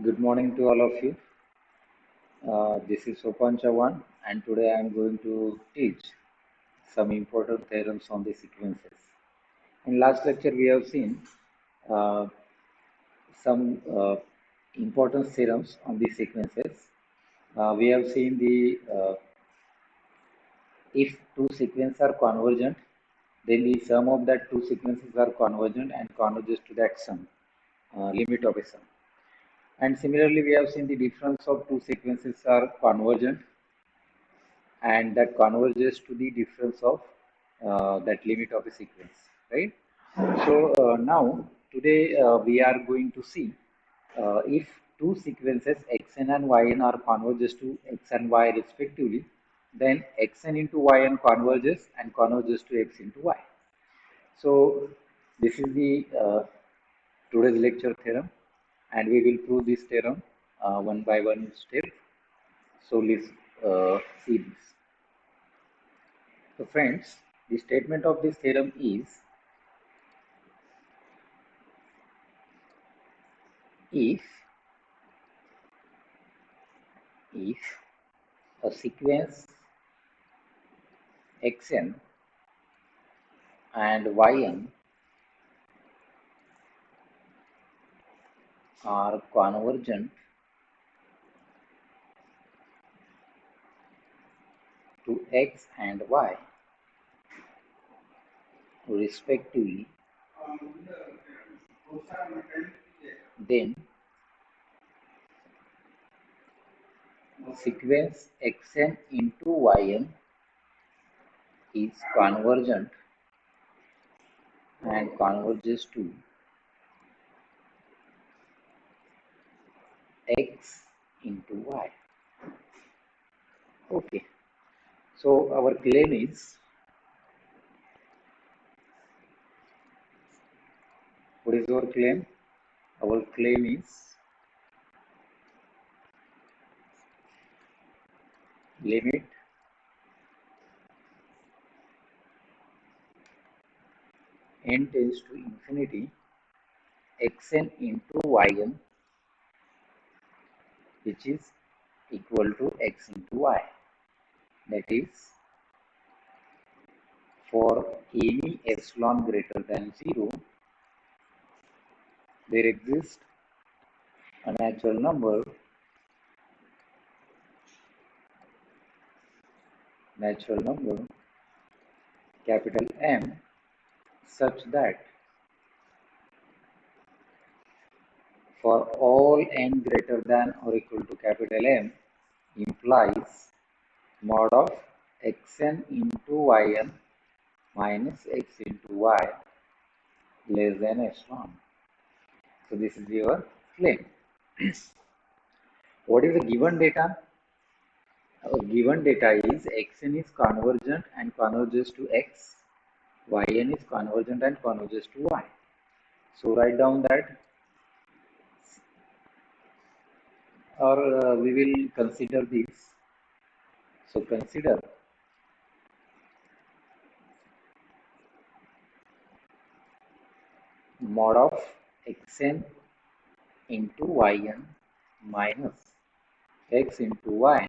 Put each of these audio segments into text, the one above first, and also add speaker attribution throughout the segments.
Speaker 1: Good morning to all of you. This is Sopan Chavan, and today I am going to teach some important theorems on the sequences. In last lecture, we have seen uh, some important theorems on the sequences. We have seen the if two sequences are convergent, then the sum of that two sequences are convergent and converges to that sum, limit of a sum. And similarly, we have seen the difference of two sequences are convergent and that converges to the difference of that limit of a sequence, right? So now today we are going to see if two sequences xn and yn are converges to x and y respectively, then xn into yn converges to x into y. So this is the today's lecture theorem, and we will prove this theorem one by one step. So let's see this. So friends, the statement of this theorem is if a sequence xn and yn are convergent to x and y respectively, then sequence xn into yn is convergent and converges to x into y. Okay, so our claim is, what is our claim? Our claim is limit n tends to infinity xn into yn, which is equal to x into y. That is, for any epsilon greater than 0, there exists a natural number capital M such that for all n greater than or equal to capital M implies mod of xn into yn minus x into y less than epsilon. So this is your claim. What is the given data? Our given data is xn is convergent and converges to x, yn is convergent and converges to y. So write down that, or we will consider this. So consider mod of xn into yn minus x into y.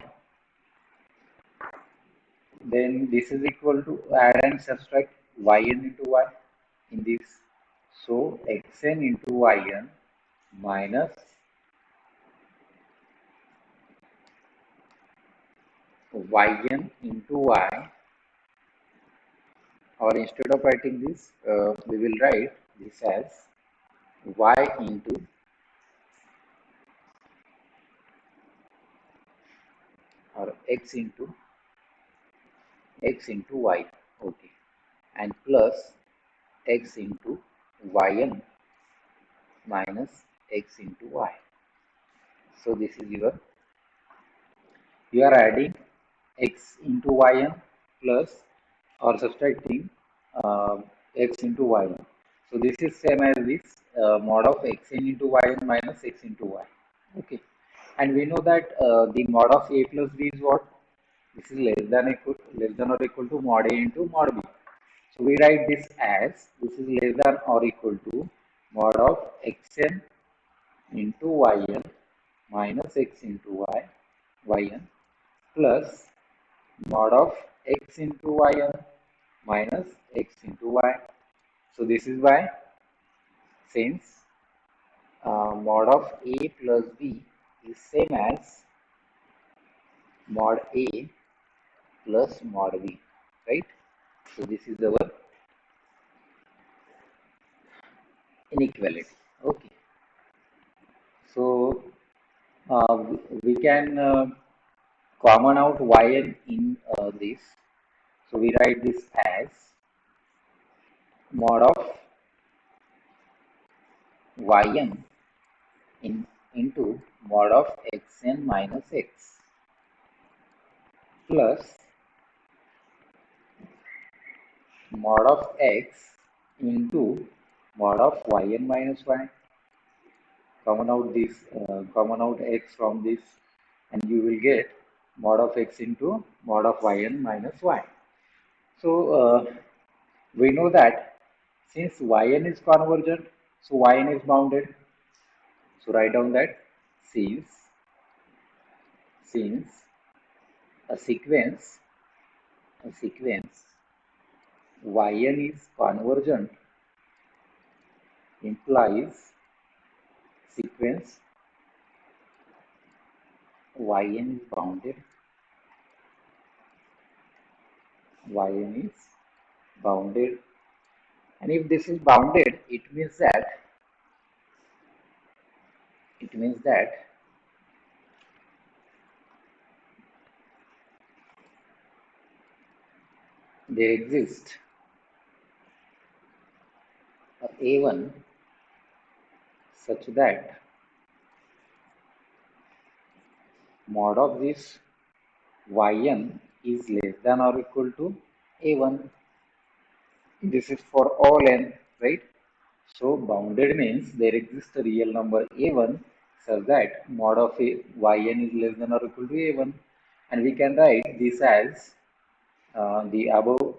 Speaker 1: Then this is equal to add and subtract yn into y in this. So xn into yn minus yn into y, or instead of writing this, we will write this as y into or x into y, okay, and plus x into yn minus x into y. So this is you are adding x into yn plus or subtracting x into yn. So this is same as this mod of xn into yn minus x into y. Okay, and we know that the mod of a plus b is what? This is less than or equal to mod a into mod b. So we write this as this is less than or equal to mod of xn into yn minus x into yn plus mod of x into yn minus x into y. So this is why, since mod of a plus b is same as mod a plus mod b, right? So this is our inequality. Okay. So we can common out yn in this. So we write this as mod of yn into mod of xn minus x plus mod of x into mod of yn minus y. Common out x from this, and you will get mod of x into mod of yn minus y. So we know that since yn is convergent, so yn is bounded. So write down that since a sequence yn is convergent implies sequence yn is bounded. Yn is bounded, and if this is bounded, it means that there exists a a1 such that mod of this yn is less than or equal to a1. This is for all n, right? So bounded means there exists a real number a1 such that mod of yn is less than or equal to a1, and we can write this as the above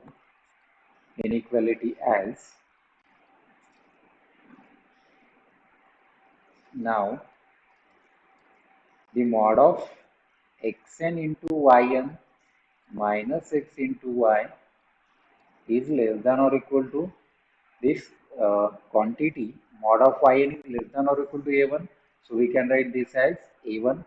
Speaker 1: inequality as, now the mod of xn into yn minus x into y is less than or equal to this quantity mod of yn is less than or equal to a1. So we can write this as a1.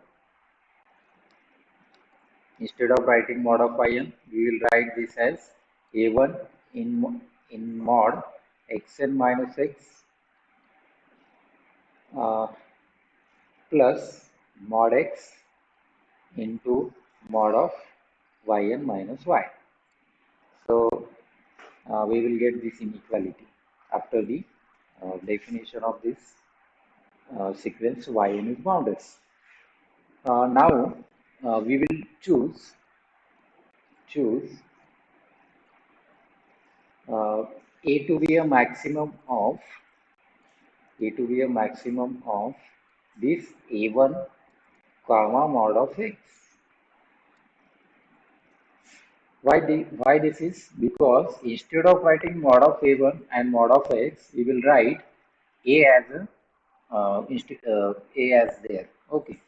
Speaker 1: Instead of writing mod of yn, we will write this as a1 in mod xn minus x plus mod x into mod of yn minus y. So we will get this inequality after the definition of this sequence yn is bounded. Now we will choose a to be a maximum of this a1 comma mod of x. Why this is? Because instead of writing mod of a1 and mod of x, we will write a as a as there. Okay,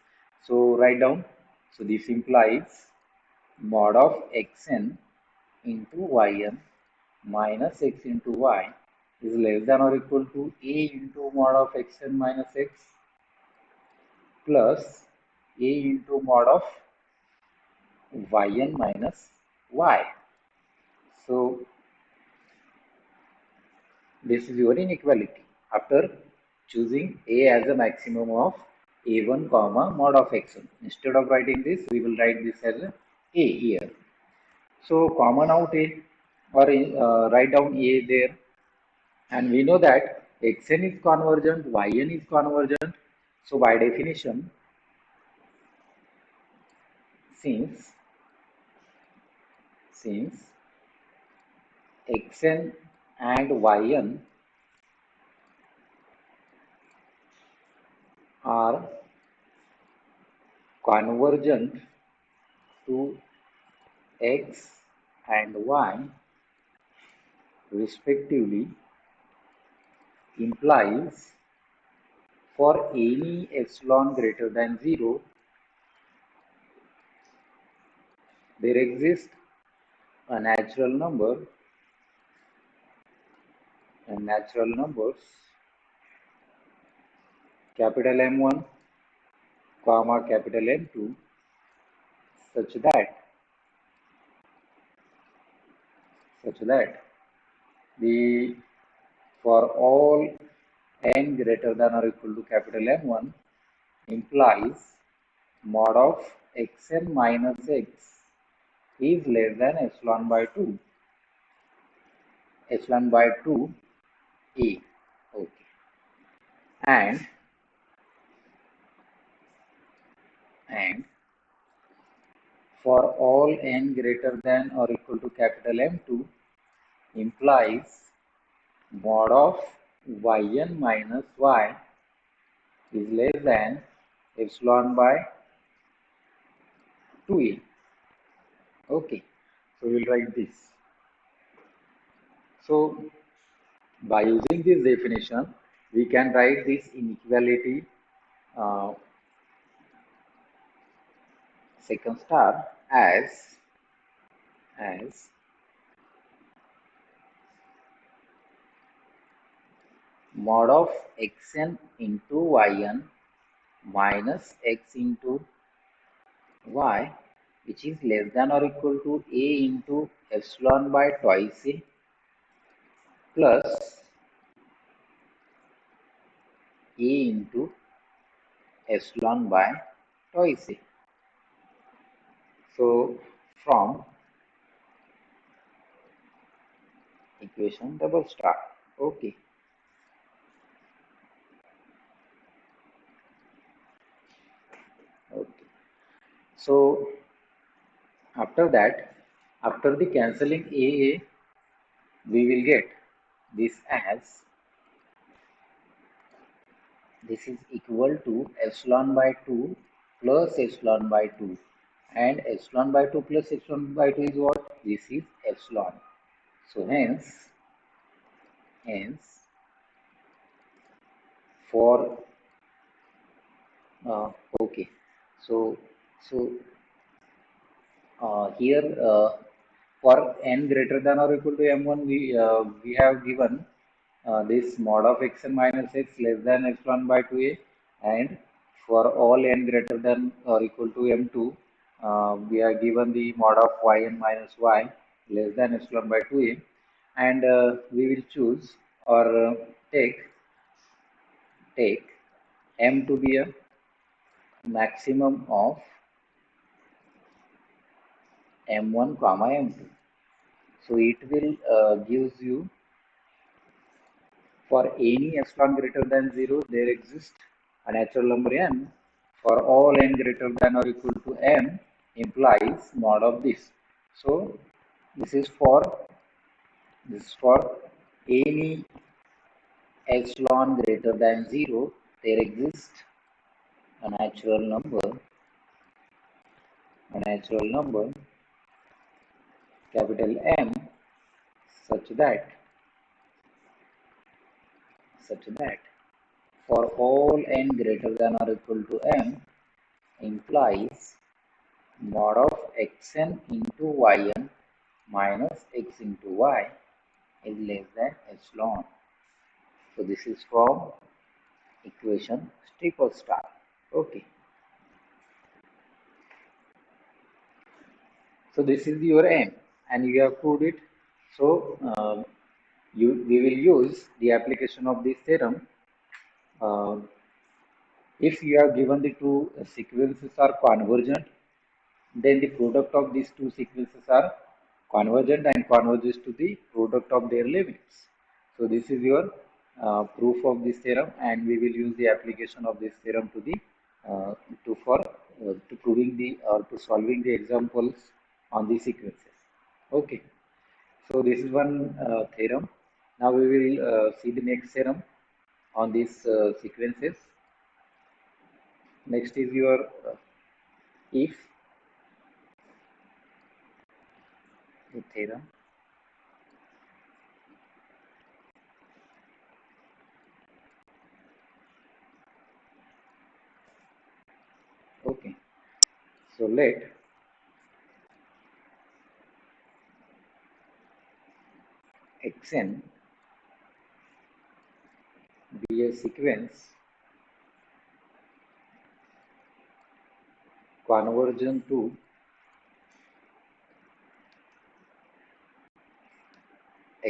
Speaker 1: so write down. So this implies mod of xn into yn minus x into y is less than or equal to a into mod of xn minus x plus a into mod of yn minus y. So this is your inequality after choosing a as a maximum of a1 comma mod of xn. Instead of writing this, we will write this as a here. So common out a, or write down a there, and we know that xn is convergent, yn is convergent. So by definition, since xn and yn are convergent to x and y respectively, implies for any epsilon greater than 0, there exists a natural number and natural numbers capital M1 comma capital M2 such that the for all n greater than or equal to capital M1 implies mod of xn minus x is less than epsilon by 2 a. Okay. And for all n greater than or equal to capital M2 implies mod of yn minus y is less than epsilon by 2a. Okay, so we'll write this. So by using this definition, we can write this inequality second star as mod of xn into yn minus x into y, which is less than or equal to a into epsilon by twice a plus a into epsilon by twice a. So from equation double star. Okay. Okay. So after that, after the cancelling a, we will get this as this is equal to epsilon by 2 plus epsilon by 2, and epsilon by 2 plus epsilon by 2 is what? This is epsilon. So hence for okay, so here for n greater than or equal to m1 we have given this mod of xn minus x less than epsilon by 2a, and for all n greater than or equal to m2 we have given the mod of yn minus y less than epsilon by 2a, and we will choose or take m to be a maximum of m1 comma m2. So it will gives you for any epsilon greater than 0 there exists a natural number n. For all n greater than or equal to m implies mod of this. So this is for any epsilon greater than 0 there exists a natural number capital M such that for all n greater than or equal to m implies mod of xn into yn minus x into y is less than epsilon. So this is from equation triple star. Okay. So this is your m and you have proved it. So we will use the application of this theorem. If you have given the two sequences are convergent, then the product of these two sequences are convergent and converges to the product of their limits. So this is your proof of this theorem, and we will use the application of this theorem to the to proving the or to solving the examples on the sequences. Okay. So this is one theorem. Now we will see the next theorem on these sequences. Next is your if the theorem Okay, so let xn be a sequence convergent to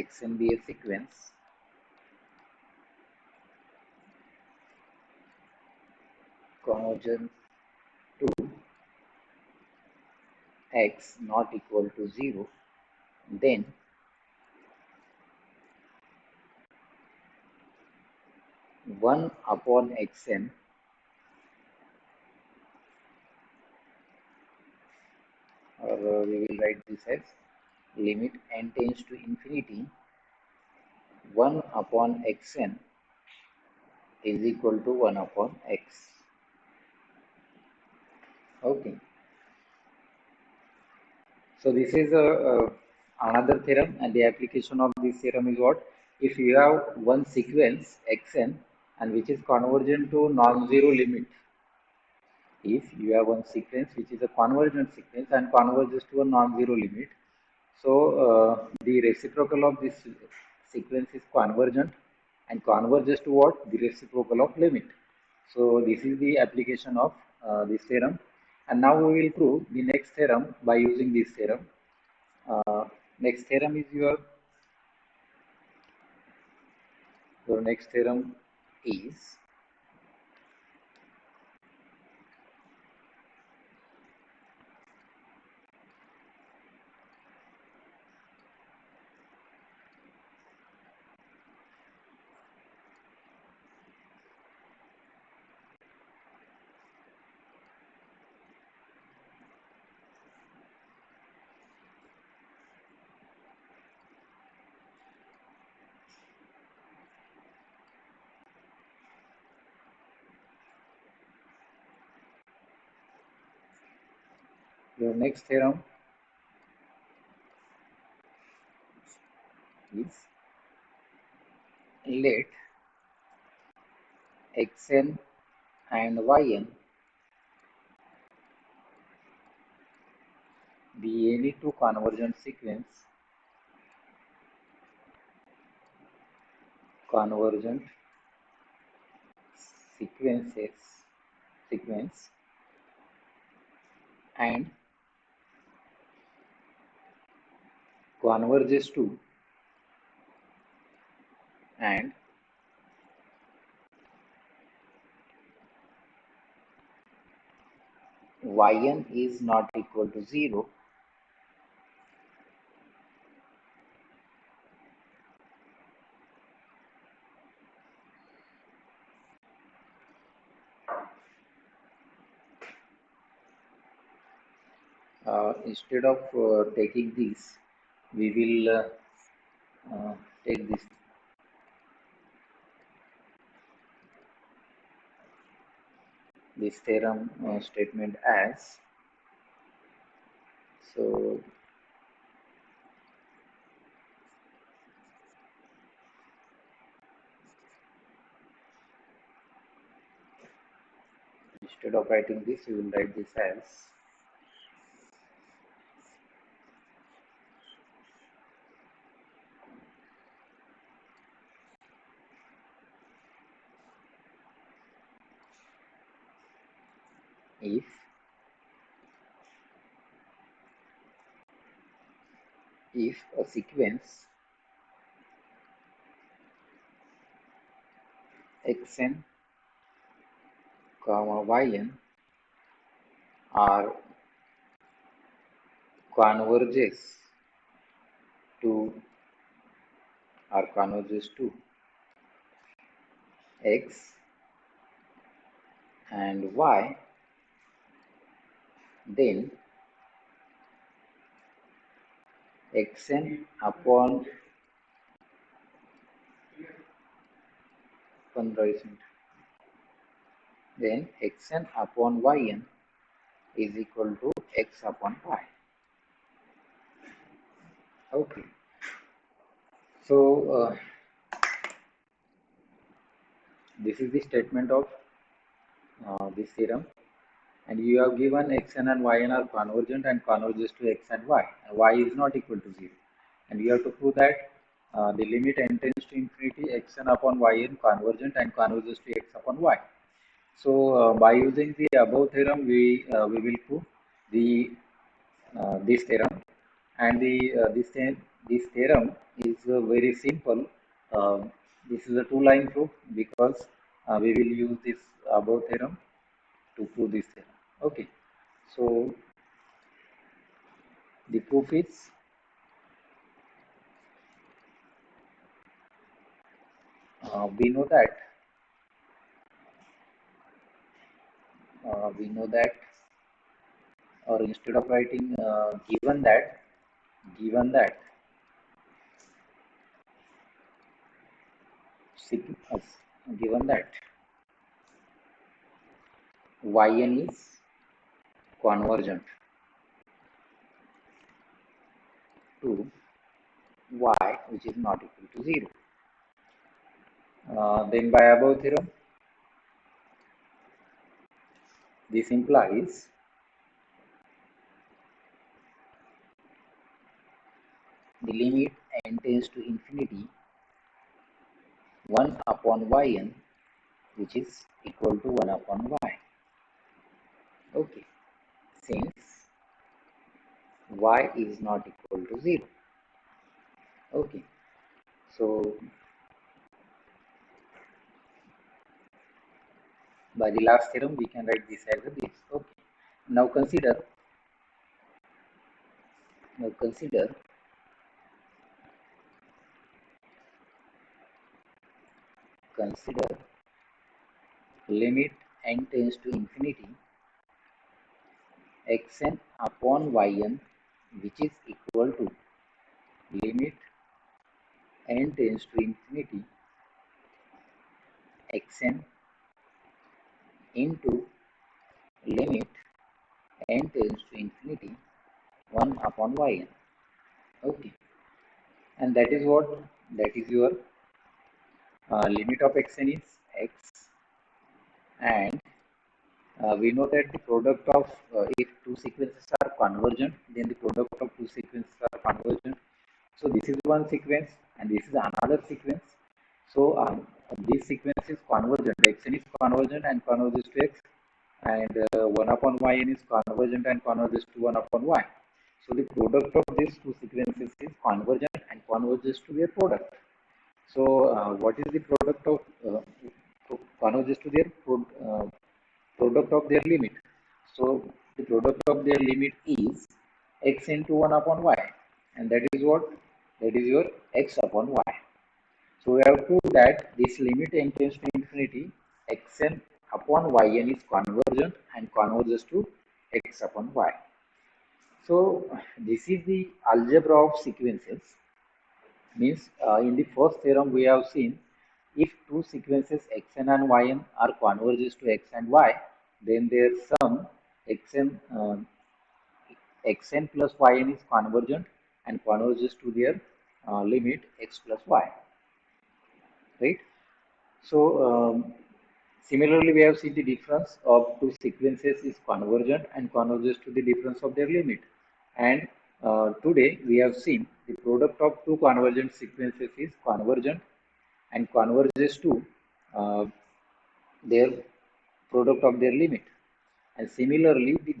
Speaker 1: xn be a sequence convergent to x not equal to 0, then 1 upon xn, or we will write this as limit n tends to infinity, 1 upon xn is equal to 1 upon x. Okay, so this is another theorem, and the application of this theorem is what? If you have one sequence xn and which is convergent to non-zero limit, if you have one sequence which is a convergent sequence and converges to a non-zero limit, so the reciprocal of this sequence is convergent and converges to what? The reciprocal of limit. So this is the application of this theorem, and now we will prove the next theorem by using this theorem. Next theorem is your next theorem is your next theorem is let xn and yn be any two convergent convergent sequence and converges to and yn is not equal to 0, instead of taking this, we will take this theorem statement as, so instead of writing this, we will write this as if a sequence xn comma yn are converges to x and y, then xn upon 15, then xn upon yn is equal to x upon y. Okay, so this is the statement of this theorem, and you have given xn and yn are convergent and converges to x and y is not equal to 0. And you have to prove that the limit n tends to infinity xn upon yn convergent and converges to x upon y. So by using the above theorem, we will prove the this theorem, and this theorem is very simple. Uh, this is a two-line proof because we will use this above theorem to prove this theorem. Okay, so the proof is we know that or instead of writing given that uh, given that yn is convergent to y which is not equal to 0. Then by above theorem, this implies the limit n tends to infinity 1 upon yn which is equal to 1 upon y. Okay, since y is not equal to 0. Okay, so by the last theorem we can write this as this. Okay, now consider limit n tends to infinity xn upon yn which is equal to limit n tends to infinity xn into limit n tends to infinity 1 upon yn. Okay, and that is your limit of xn is x, and we know that the product of if two sequences are convergent, then the product of two sequences are convergent. So this is one sequence and this is another sequence. So this sequence is convergent, xn is convergent and converges to x, and 1 upon yn is convergent and converges to 1 upon y. So the product of these two sequences is convergent and converges to their product. So what is the product of converges to their product of their limit? So the product of their limit is x into 1 upon y, and that is what? That is your x upon y. So we have proved that this limit n tends to infinity xn upon yn is convergent and converges to x upon y. So this is the algebra of sequences. Means in the first theorem we have seen if two sequences xn and yn are converges to x and y, then their sum xn plus yn is convergent and converges to their limit x plus y, right? So similarly, we have seen the difference of two sequences is convergent and converges to the difference of their limit. And today we have seen the product of two convergent sequences is convergent and converges to their product of their limit. And similarly, the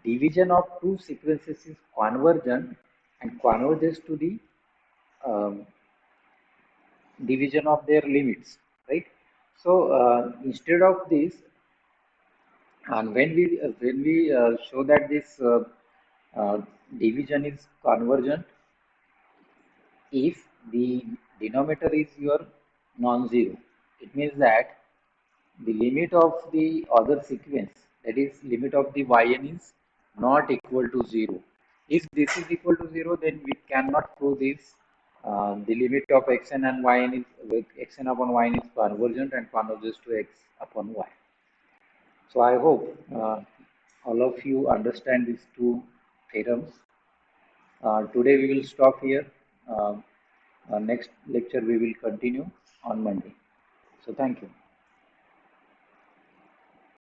Speaker 1: division of two sequences is convergent and converges to the division of their limits, right? So instead of this, and when we show that this division is convergent, if the denominator is your non-zero, it means that the limit of the other sequence, that is limit of the yn, is not equal to 0. If this is equal to 0, then we cannot prove this. The limit of xn and yn is xn upon yn is convergent and converges to x upon y. So I hope all of you understand these two theorems. Today we will stop here. Next lecture we will continue on Monday. So thank you.